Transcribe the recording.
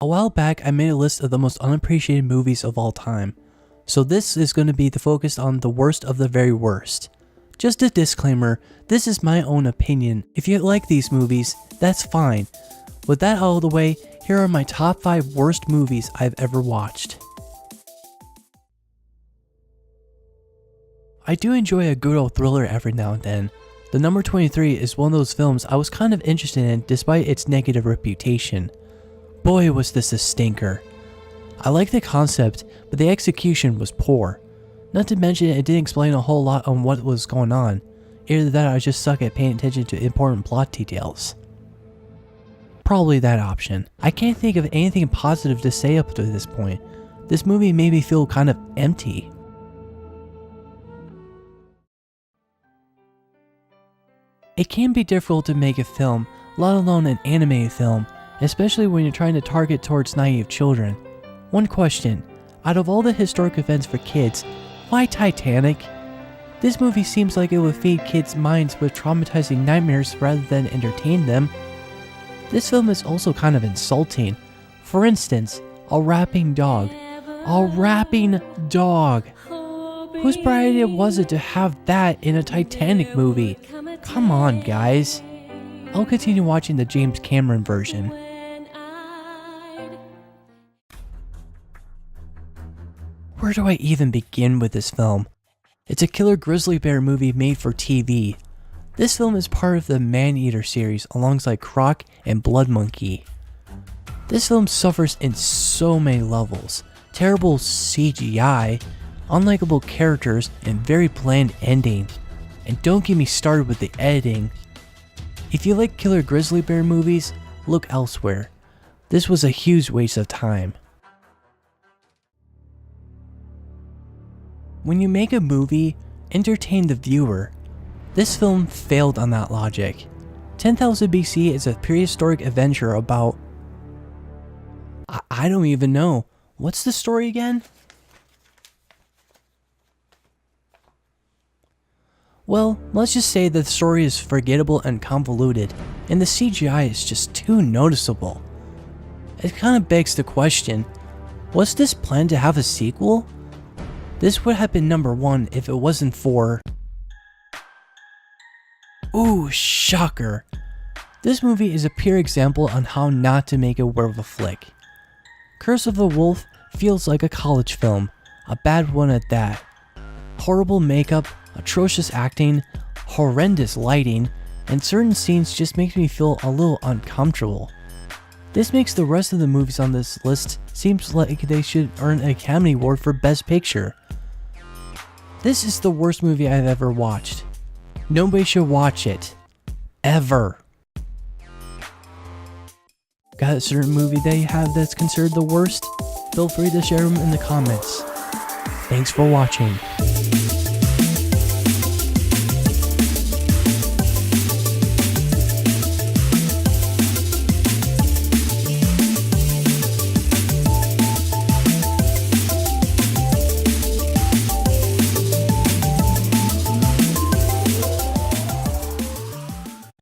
A while back, I made a list of the most unappreciated movies of all time. So this is going to be focused on the worst of the very worst. Just a disclaimer, this is my own opinion. If you like these movies, that's fine. With that out of the way, here are my top 5 worst movies I've ever watched. I do enjoy a good old thriller every now and then. The number 23 is one of those films I was kind of interested in despite its negative reputation. Boy, was this a stinker. I like the concept, but the execution was poor. Not to mention it didn't explain a whole lot on what was going on. Either that or I just suck at paying attention to important plot details. Probably that option. I can't think of anything positive to say up to this point. This movie made me feel kind of empty. It can be difficult to make a film, let alone an animated film, especially when you're trying to target towards naive children. One question, out of all the historic events for kids, why Titanic? This movie seems like it would feed kids' minds with traumatizing nightmares rather than entertain them. This film is also kind of insulting. For instance, a rapping dog. A rapping dog! Whose bright idea was it to have that in a Titanic movie? Come on, guys. I'll continue watching the James Cameron version. Where do I even begin with this film? It's a killer grizzly bear movie made for TV. This film is part of the Man-Eater series alongside Croc and Blood Monkey. This film suffers in so many levels. Terrible CGI, unlikable characters, and very bland ending. And don't get me started with the editing. If you like killer grizzly bear movies, look elsewhere. This was a huge waste of time. When you make a movie, entertain the viewer. This film failed on that logic. 10,000 BC is a prehistoric adventure about... I don't even know. What's the story again? Well, let's just say that the story is forgettable and convoluted, and the CGI is just too noticeable. It kind of begs the question, was this planned to have a sequel? This would have been number 1 if it wasn't for... Ooh, shocker! This movie is a pure example on how not to make a werewolf flick. Curse of the Wolf feels like a college film, a bad one at that. Horrible makeup, atrocious acting, horrendous lighting, and certain scenes just make me feel a little uncomfortable. This makes the rest of the movies on this list seems like they should earn an Academy Award for Best Picture. This is the worst movie I've ever watched. Nobody should watch it. Ever. Got a certain movie that you have that's considered the worst? Feel free to share them in the comments. Thanks for watching.